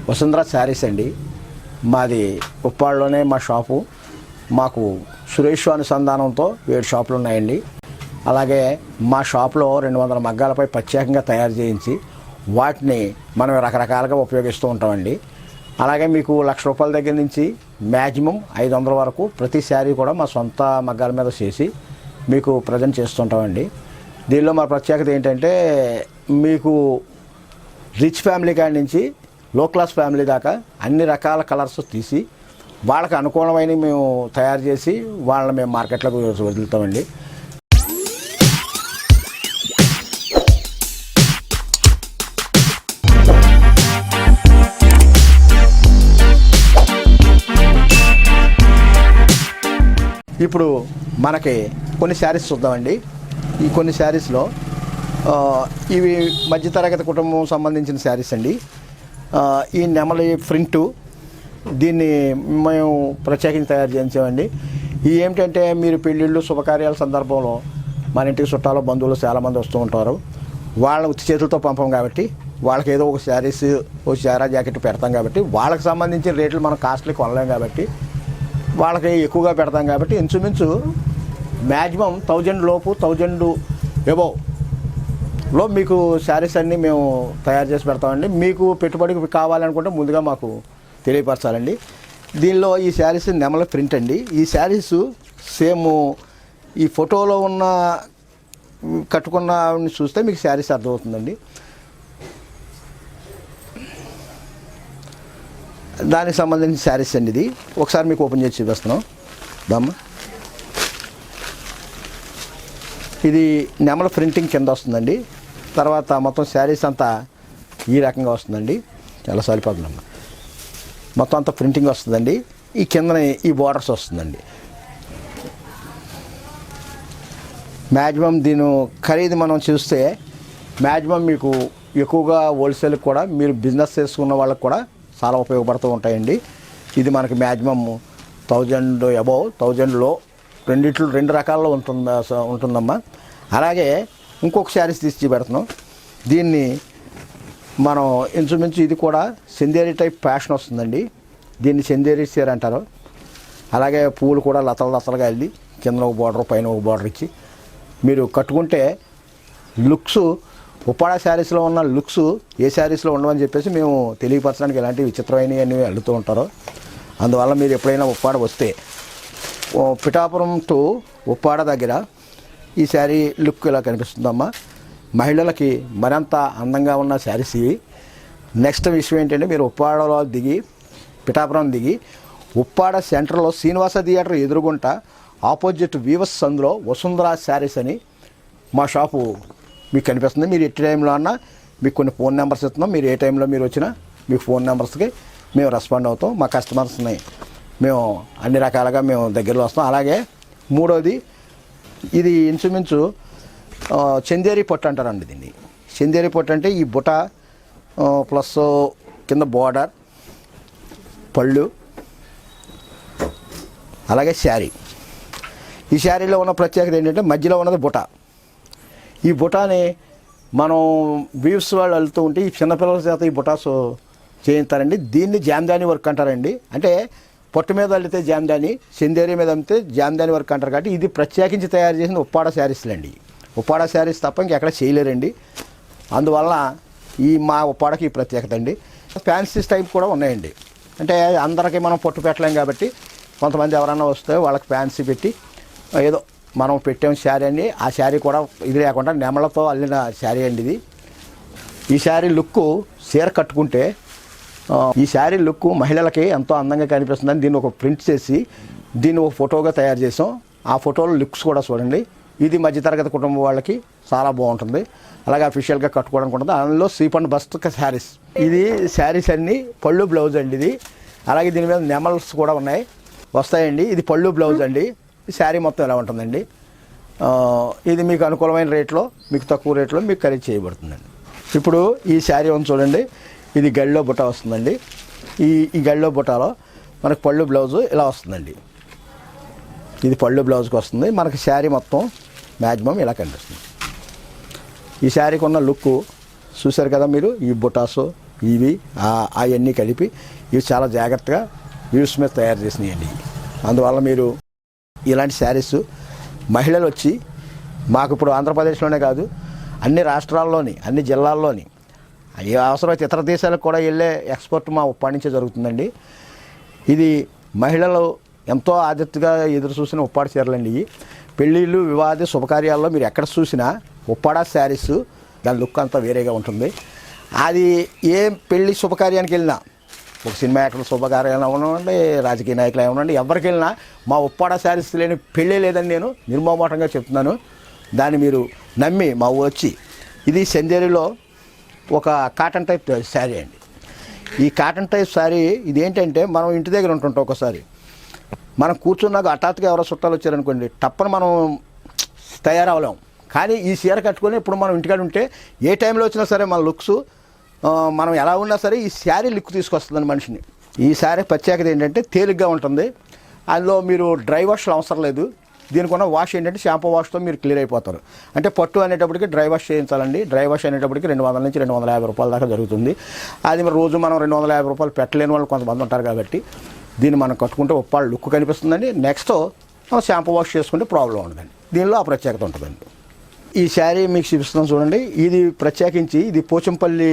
వసుంధర శారీస్ అండి. మాది ఉప్పాడలోనే మా షాపు. మాకు సురేష్ అనుసంధానంతో 7 షాపులు ఉన్నాయండి. అలాగే మా షాప్లో 200 మగ్గాలపై ప్రత్యేకంగా తయారు చేయించి వాటిని మనం రకరకాలుగా ఉపయోగిస్తూ ఉంటామండి. అలాగే మీకు ₹1,00,000 దగ్గర నుంచి మ్యాక్సిమం 500 వరకు ప్రతి శారీ కూడా మా సొంత మగ్గాల మీద చేసి మీకు ప్రజెంట్ చేస్తుంటామండి. దీనిలో మా ప్రత్యేకత ఏంటంటే మీకు రిచ్ ఫ్యామిలీ కాడి నుంచి లో క్లాస్ ఫ్యామిలీ దాకా అన్ని రకాల కలర్స్ తీసి వాళ్ళకి అనుకూలమైన మేము తయారు చేసి వాళ్ళని మేము మార్కెట్లోకి వదులుతామండి. ఇప్పుడు మనకి కొన్ని శారీస్ చూద్దామండి. ఈ కొన్ని శారీస్లో ఇవి మధ్యతరగతి కుటుంబం సంబంధించిన శారీస్ అండి. ఈ నెమలి ప్రింటు దీన్ని మేము ప్రత్యేకించి తయారు చేయించామండి. ఈ ఏమిటంటే మీరు పెళ్ళిళ్ళు శుభకార్యాల సందర్భంలో మన ఇంటికి చుట్టాలు బంధువులు చాలామంది వస్తూ ఉంటారు. వాళ్ళ ఉత్తి చేతులతో పంపం కాబట్టి వాళ్ళకి ఏదో ఒక శారీస్ ఒక శారా జాకెట్ పెడతాం కాబట్టి వాళ్ళకి సంబంధించిన రేట్లు మనం కాస్ట్లీ కొనలేం కాబట్టి వాళ్ళకి ఎక్కువగా పెడతాం కాబట్టి ఇంచుమించు మ్యాక్సిమం 1000 లోపు 1000 ఎబోవ్లో మీకు శారీస్ అన్నీ మేము తయారు చేసి పెడతామండి. మీకు పెట్టుబడికి కావాలనుకుంటే ముందుగా మాకు తెలియపరచాలండి. దీనిలో ఈ శారీస్ నెమల ప్రింట్ అండి. ఈ శారీస్ సేమ్ ఈ ఫోటోలో ఉన్న కట్టుకున్న చూస్తే మీకు శారీస్ అర్థమవుతుందండి. దానికి సంబంధించిన శారీస్ అండి. ఇది ఒకసారి మీకు ఓపెన్ చేసి చూపిస్తున్నాం దమ్మ. ఇది నెమల ప్రింటింగ్ కింద వస్తుందండి. తర్వాత మొత్తం శారీస్ అంతా ఈ రకంగా వస్తుందండి. చాలా సరిపోతుందమ్మా. మొత్తం అంతా ప్రింటింగ్ వస్తుందండి. ఈ కింద ఈ బోర్డర్స్ వస్తుందండి. మ్యాక్సిమం దీని ఖరీదు మనం చూస్తే మ్యాక్సిమం మీకు ఎక్కువగా హోల్సేల్కి కూడా మీరు బిజినెస్ చేసుకున్న వాళ్ళకి కూడా చాలా ఉపయోగపడుతూ ఉంటాయండి. ఇది మనకి మ్యాక్సిమం 1000 అబోవ్ 1000లో రెండు రకాల్లో ఉంటుందమ్మా. అలాగే ఇంకొక శారీస్ తీసి పెడుతున్నాం. దీన్ని మనం ఇంచుమించు ఇది కూడా చందేరి టైప్ ఫ్యాషన్ వస్తుందండి. దీన్ని చందేరి చీర అంటారు. అలాగే పూలు కూడా లతలుగా వెళ్ళి కింద ఒక బార్డర్ పైన ఒక బార్డర్ ఇచ్చి మీరు కట్టుకుంటే లుక్స్ ఉప్పాడ శారీస్లో ఉన్న లుక్స్ ఏ శారీస్లో ఉండవని చెప్పేసి మేము తెలియపరచడానికి ఎలాంటి విచిత్రమైనవి అల్లుతూ ఉంటారు. అందువల్ల మీరు ఎప్పుడైనా ఉప్పాడ వస్తే పిఠాపురం టు ఉప్పాడ దగ్గర ఈ శారీ లుక్ ఇలా కనిపిస్తుందమ్మా. మహిళలకి మరింత అందంగా ఉన్న శారీస్ ఇవి. నెక్స్ట్ విషయం ఏంటంటే మీరు ఉప్పాడలో దిగి పిఠాపురం దిగి ఉప్పాడ సెంటర్లో శ్రీనివాస థియేటర్ ఎదురుగుంట ఆపోజిట్ వీవస్ సందులో వసుంధర శారీస్ అని మా షాపు మీకు కనిపిస్తుంది. మీరు ఎట్టి టైంలో అన్నా మీకు కొన్ని ఫోన్ నెంబర్స్ ఇస్తున్నాం. మీరు ఏ టైంలో మీరు వచ్చినా మీకు ఫోన్ నెంబర్స్కి మేము రెస్పాండ్ అవుతాం. మా కస్టమర్స్ని మేము అన్ని రకాలుగా మేము దగ్గరలో వస్తాం. అలాగే మూడోది ఇది ఇంచుమించు చందేరి పొట్టు అంటారండి. దీన్ని చందేరి పొట్టు అంటే ఈ బుట్ట ప్లస్ కింద బోర్డర్ పళ్ళు అలాగే శారీ. ఈ శారీలో ఉన్న ప్రత్యేకత ఏంటంటే మధ్యలో ఉన్నది బుట్ట. ఈ బుటాని మనం వీవ్స్ వాళ్ళు వెళ్తూ ఉంటే ఈ చిన్నపిల్లల చేత ఈ బుటాస్ చేయిస్తారండి. దీన్ని జామ్దాని వర్క్ అంటారండి. అంటే పొట్టు మీద అల్లితే జామ్దాని, చందేరి మీద అమ్మితే జామ్దాని వర్క్ అంటారు. కాబట్టి ఇది ప్రత్యేకించి తయారు చేసిన ఉప్పాడ శారీస్లండి. ఉప్పాడ శారీస్ తప్ప ఇంకెక్కడ చేయలేరండి. అందువల్ల ఈ మా ఉప్పాడకి ఈ ప్రత్యేకత అండి. ఫ్యాన్సీ టైప్ కూడా ఉన్నాయండి. అంటే అందరికీ మనం పొట్టు పెట్టలేం కాబట్టి కొంతమంది ఎవరన్నా వస్తే వాళ్ళకి ఫ్యాన్సీ పెట్టి ఏదో మనం పెట్టాం శారీ అండి. ఆ శారీ కూడా ఇది లేకుండా నెమలతో అల్లిన శారీ అండి ఇది. ఈ శారీ లుక్ చీర కట్టుకుంటే ఈ శారీ లుక్ మహిళలకి ఎంతో అందంగా కనిపిస్తుందని దీన్ని ఒక ప్రింట్ చేసి దీన్ని ఒక ఫోటోగా తయారు చేసాం. ఆ ఫోటోలో లుక్స్ కూడా చూడండి. ఇది మధ్యతరగతి కుటుంబం వాళ్ళకి చాలా బాగుంటుంది. అలాగే అఫీషియల్గా కట్టుకోవడానికి ఉంటుంది. అందులో స్లీప్ అండ్ బస్ట్ శారీస్. ఇది శారీస్ అన్నీ పళ్ళు బ్లౌజ్ అండి ఇది. అలాగే దీని మీద నెమల్స్ కూడా ఉన్నాయి వస్తాయండి. ఇది పళ్ళు బ్లౌజ్ అండి. ఈ శారీ మొత్తం ఎలా ఉంటుందండి. ఇది మీకు అనుకూలమైన రేట్లో మీకు తక్కువ రేట్లో మీకు ఖరీదు చేయబడుతుందండి. ఇప్పుడు ఈ శారీ ఉంది చూడండి. ఇది గళ్ళో బుట్ట వస్తుందండి. ఈ గళ్ళో బుట్టలో మనకు పళ్ళు బ్లౌజు ఇలా వస్తుందండి. ఇది పళ్ళు బ్లౌజ్కి వస్తుంది. మనకి శారీ మొత్తం మ్యాక్సిమం ఇలా కనిపిస్తుంది. ఈ శారీకి ఉన్న లుక్ చూశారు కదా మీరు. ఈ బుటాసు ఇవి అవన్నీ కలిపి ఇవి చాలా జాగ్రత్తగా వీవ్స్ మీద తయారు చేసినాయండి. అందువల్ల మీరు ఇలాంటి శారీస్ మహిళలు వచ్చి మాకు ఇప్పుడు ఆంధ్రప్రదేశ్లోనే కాదు అన్ని రాష్ట్రాల్లోని అన్ని జిల్లాల్లోని ఏ అవసరమైతే ఇతర దేశాలకు కూడా వెళ్ళే ఎక్స్పోర్ట్ మా ఉప్పాడ నుంచే జరుగుతుందండి. ఇది మహిళలు ఎంతో ఆదర్తిగా ఎదురు చూసిన ఉప్పాడ చీరలండి. ఇవి పెళ్ళిళ్ళు వివాద శుభకార్యాల్లో మీరు ఎక్కడ చూసినా ఉప్పాడ శారీస్ దాని లుక్ అంతా వేరేగా ఉంటుంది. అది ఏ పెళ్ళి శుభకార్యానికి వెళ్ళినా ఒక సినిమా యాక్టర్ శుభకార్యాలు ఏమనండి, రాజకీయ నాయకులు ఏమనండి, ఎవరికి వెళ్ళినా మా ఉప్పాడ శారీస్ లేని పెళ్ళే లేదని నేను నిర్మోహమాటంగా చెప్తున్నాను. దాన్ని మీరు నమ్మి మా ఊరు వచ్చి ఇది చందేరిలో ఒక కాటన్ టైప్ శారీ అండి. ఈ కాటన్ టైప్ శారీ ఇదేంటంటే మనం ఇంటి దగ్గర ఉంటుంటాం, ఒకసారి మనం కూర్చున్నాక హఠాత్తుగా ఎవరో చుట్టాలు వచ్చారనుకోండి టప్పని మనం తయారవలేం. కానీ ఈ చీర కట్టుకొని ఇప్పుడు మనం ఇంటికాడ ఉంటే ఏ టైంలో వచ్చినా సరే మన లుక్స్ మనం ఎలా ఉన్నా సరే ఈ శారీ లుక్ తీసుకొస్తుందని మనిషిని. ఈ శారీ ప్రత్యేకత ఏంటంటే తేలిగ్గా ఉంటుంది. అందులో మీరు డ్రై వాష్లు అవసరం లేదు. దీనికి ఉన్న వాష్ ఏంటంటే షాంపూ వాష్తో మీరు క్లియర్ అయిపోతారు. అంటే పట్టు అనేటప్పటికి డ్రై వాష్ చేయించాలండి. డ్రై వాష్ అనేటప్పటికి 200 నుంచి 250 రూపాయల దాకా జరుగుతుంది. అది రోజు మనం 250 రూపాయలు పెట్టలేని వాళ్ళు కొంతమంది ఉంటారు కాబట్టి దీన్ని మనం కట్టుకుంటే ఉప్పాడ లుక్ కనిపిస్తుందండి. నెక్స్ట్ మనం షాంపూ వాష్ చేసుకుంటే ప్రాబ్లం ఉండదండి. దీనిలో ఆ ప్రత్యేకత ఉంటుందండి. ఈ శారీ మీకు చూపిస్తున్నాం చూడండి. ఇది ప్రత్యేకించి ఇది పోచంపల్లి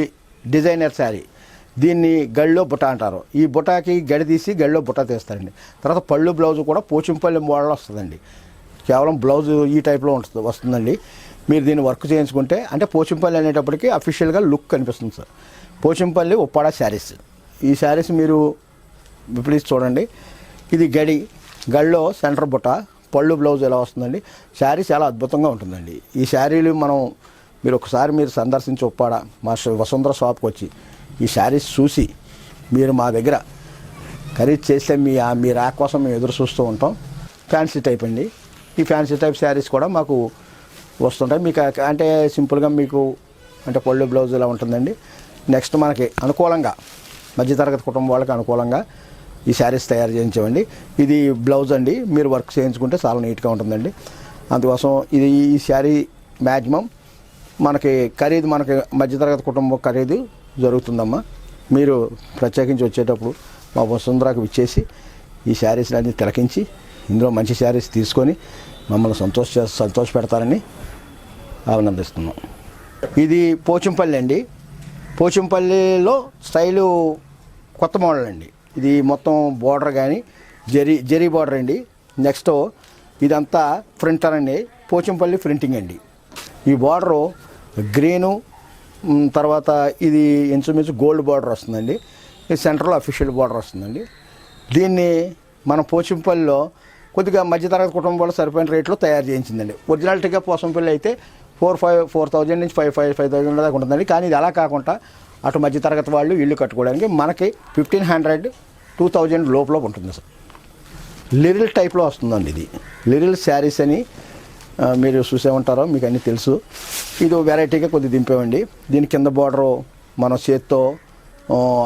డిజైనర్ శారీ. దీన్ని గడిలో బుట్ట అంటారు. ఈ బుటాకి గడి తీసి గడిలో బుట్ట తీస్తారండి. తర్వాత పళ్ళు బ్లౌజ్ కూడా పోచంపల్లి మోడల్ వస్తుందండి. కేవలం బ్లౌజ్ ఈ టైప్లో వస్తుందండి. మీరు దీన్ని వర్క్ చేయించుకుంటే అంటే పోచంపల్లి అనేటప్పటికీ అఫీషియల్గా లుక్ కనిపిస్తుంది సార్. పోచంపల్లి ఉప్పాడ శారీస్. ఈ శారీస్ మీరు ప్లీజ్ చూడండి. ఇది గడిలో సెంటర్ బుట్ట, పళ్ళు బ్లౌజ్ ఎలా వస్తుందండి. శారీ చాలా అద్భుతంగా ఉంటుందండి. ఈ శారీలు మీరు ఒకసారి మీరు సందర్శించి ఉప్పాడ మా వసుంధర షాప్కి వచ్చి ఈ శారీస్ చూసి మీరు మా దగ్గర ఖరీదు చేస్తే మీ రాక కోసం మేము ఎదురు చూస్తూ ఉంటాం. ఫ్యాన్సీ టైప్ అండి. ఈ ఫ్యాన్సీ టైప్ శారీస్ కూడా మాకు వస్తుంటాయి. మీకు అంటే సింపుల్గా మీకు అంటే పళ్ళు బ్లౌజ్ ఇలా ఉంటుందండి. నెక్స్ట్ మనకి అనుకూలంగా మధ్యతరగతి కుటుంబం వాళ్ళకి అనుకూలంగా ఈ శారీస్ తయారు చేయించామండి. ఇది బ్లౌజ్ అండి. మీరు వర్క్ చేయించుకుంటే చాలా నీట్గా ఉంటుందండి. అందుకోసం ఈ శారీ మ్యాక్సిమం మనకి ఖరీదు మనకి మధ్యతరగతి కుటుంబం ఖరీదు జరుగుతుందమ్మా. మీరు ప్రత్యేకించి వచ్చేటప్పుడు మా వసుంధరకు ఇచ్చేసి ఈ శారీస్ అన్నీ తిలకించి ఇందులో మంచి శారీస్ తీసుకొని మమ్మల్ని సంతోష పెడతారని అభినందిస్తున్నాం. ఇది పోచంపల్లి అండి. పోచంపల్లిలో స్టైలు కొత్త మోడల్ అండి. ఇది మొత్తం బోర్డర్ కానీ జరీ బోర్డర్ అండి. నెక్స్ట్ ఇదంతా ప్రింటర్ అండి. పోచంపల్లి ప్రింటింగ్ అండి. ఈ బోర్డరు గ్రీను, తర్వాత ఇది ఇంచుమించు గోల్డ్ బార్డర్ వస్తుందండి. ఇది సెంటర్లో అఫీషియల్ బార్డర్ వస్తుందండి. దీన్ని మన పోచంపల్లిలో కొద్దిగా మధ్యతరగతి కుటుంబాలు సరిపోయిన రేట్లో తయారు చేయించిందండి. ఒరిజినాలిటీగా పోచంపల్లి అయితే 4,000 నుంచి 5,000 దాకా ఉంటుందండి. కానీ ఇది అలా కాకుండా అటు మధ్యతరగతి వాళ్ళు ఇల్లు కట్టుకోవడానికి మనకి 1,500, 2,000 లోపల ఉంటుంది సార్. లిరిల్ టైప్లో వస్తుందండి. ఇది లిరిల్ శారీస్ అని మీరు చూసే ఉంటారో, మీకు అన్నీ తెలుసు. ఇది వెరైటీగా కొద్దిగా దింపామండి. దీని కింద బార్డరు మన చేత్తో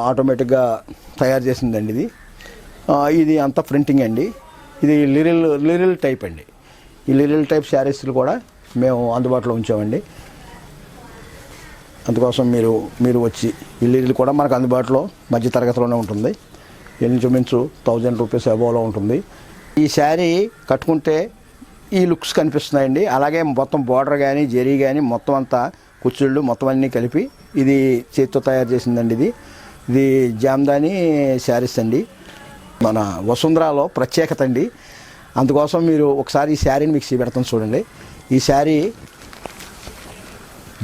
ఆటోమేటిక్గా తయారు చేసిందండి. ఇది అంతా ప్రింటింగ్ అండి. ఇది లిరిల్ టైప్ అండి. ఈ లిరిల్ టైప్ శారీస్లు కూడా మేము అందుబాటులో ఉంచామండి. అందుకోసం మీరు వచ్చి ఈ లిరిల్ కూడా మనకు అందుబాటులో మధ్య తరగతిలోనే ఉంటుంది. ఇంచుమించు 1,000 రూపీస్ అబోవ్లో ఉంటుంది. ఈ శారీ కట్టుకుంటే ఈ లుక్స్ కనిపిస్తున్నాయండి. అలాగే మొత్తం బార్డర్ కానీ జరీ కానీ మొత్తం అంతా కుచ్చుళ్ళు మొత్తం అన్నీ కలిపి ఇది చేతితో తయారు చేసిందండి. ఇది జామ్దాని శారీస్ అండి. మన వసుంధరాలో ప్రత్యేకత అండి. అందుకోసం మీరు ఒకసారి ఈ శారీని మీకు చూపెడతాను చూడండి. ఈ శారీ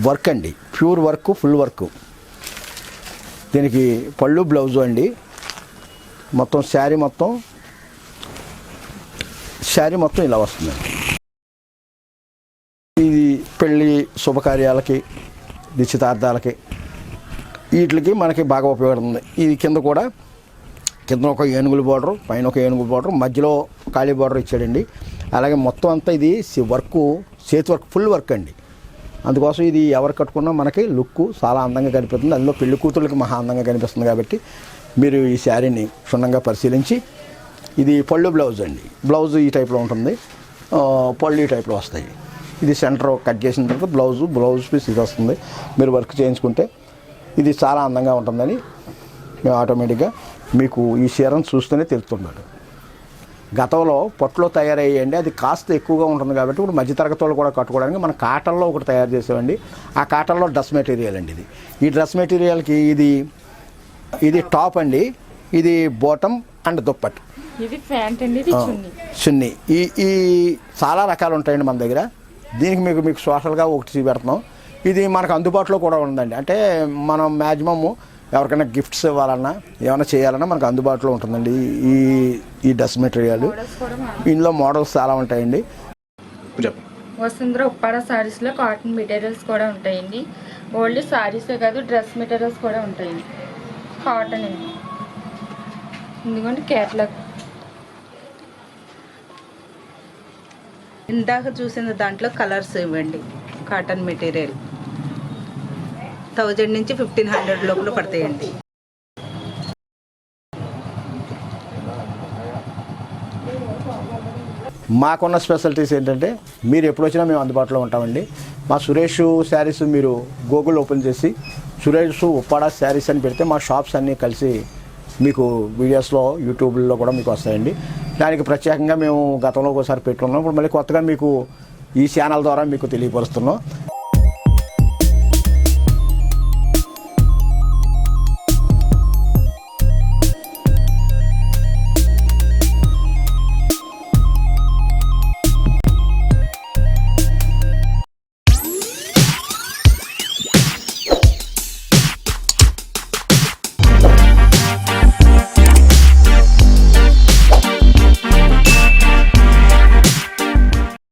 వర్క్ అండి, ప్యూర్ వర్క్, ఫుల్ వర్క్. దీనికి పళ్ళు బ్లౌజు అండి. మొత్తం శారీ మొత్తం ఇలా వస్తుందండి. ఇది పెళ్ళి శుభకార్యాలకి, నిశ్చితార్థాలకి వీటికి మనకి బాగా ఉపయోగపడుతుంది. ఇది కింద ఒక ఏనుగుల బార్డరు, పైన ఒక ఏనుగుల బార్డరు, మధ్యలో ఖాళీ బార్డర్ ఇచ్చాడండి. అలాగే మొత్తం అంతా ఇది వర్క్, చేతి వర్క్, ఫుల్ వర్క్ అండి. అందుకోసం ఇది ఎవరు కట్టుకున్నా మనకి లుక్ చాలా అందంగా కనిపిస్తుంది. అందులో పెళ్లి కూతుళ్ళకి మహా అందంగా కనిపిస్తుంది. కాబట్టి మీరు ఈ శారీని క్షుణ్ణంగా పరిశీలించి, ఇది పళ్ళు బ్లౌజ్ అండి. బ్లౌజ్ ఈ టైప్లో ఉంటుంది, పళ్ళు ఈ టైప్లో వస్తాయి. ఇది సెంటర్ కట్ చేసిన తర్వాత బ్లౌజ్ పీస్ ఇది వస్తుంది. మీరు వర్క్ చేయించుకుంటే ఇది చాలా అందంగా ఉంటుందని మేము ఆటోమేటిక్గా మీకు ఈ చీరను చూస్తూనే తెలుస్తున్నాడు. గతంలో పొట్లో తయారయ్యండి, అది కాస్త ఎక్కువగా ఉంటుంది కాబట్టి ఇప్పుడు మధ్యతరగతి వాళ్ళు కూడా కట్టుకోవడానికి మనం కాటన్లో ఒకటి తయారు చేసామండి. ఆ కాటన్లో డ్రెస్ మెటీరియల్ అండి ఇది. ఈ డ్రెస్ మెటీరియల్కి ఇది టాప్ అండి, ఇది బాటమ్ అండ్ దుప్పట్, ఇది ప్యాంట్ అండి, ఇది చున్నీ. ఈ చాలా రకాలు ఉంటాయండి మన దగ్గర. దీనికి మీకు సోషల్గా ఒకటి చూపెడుతున్నాం. ఇది మనకు అందుబాటులో కూడా ఉందండి. అంటే మనం మ్యాక్సిమమ్ ఎవరికైనా గిఫ్ట్స్ ఇవ్వాలన్నా ఏమైనా చేయాలన్నా మనకు అందుబాటులో ఉంటుందండి ఈ డ్రెస్ మెటీరియల్. ఇందులో మోడల్స్ చాలా ఉంటాయండి. వసుంధర ఉప్పాడ సారీస్లో కాటన్ మెటీరియల్స్ కూడా ఉంటాయండి. ఓన్లీ సారీసే కాదు, డ్రెస్ మెటీరియల్స్ కూడా ఉంటాయండి. కాటన్ అండి, ఎందుకంటే కేటలాగ్. ఇందాక చూసిన దాంట్లో కలర్స్ ఇవ్వండి. కాటన్ మెటీరియల్ 1000 నుంచి 1500 లోపల పడతాయండి. మాకున్న స్పెషాలిటీస్ ఏంటంటే మీరు ఎప్పుడు వచ్చినా మేము అందుబాటులో ఉంటామండి. మా సురేష్ శారీస్ మీరు గూగుల్ ఓపెన్ చేసి సురేష్ ఉప్పాడ శారీస్ అని పెడితే మా షాప్స్ అన్నీ కలిసి మీకు వీడియోస్లో యూట్యూబ్లో కూడా మీకు వస్తాయండి. దానికి ప్రత్యేకంగా మేము గతంలో ఒకసారి పెట్టుకున్నాం, ఇప్పుడు మళ్ళీ కొత్తగా మీకు ఈ ఛానల్ ద్వారా మీకు తెలియపరుస్తున్నాం.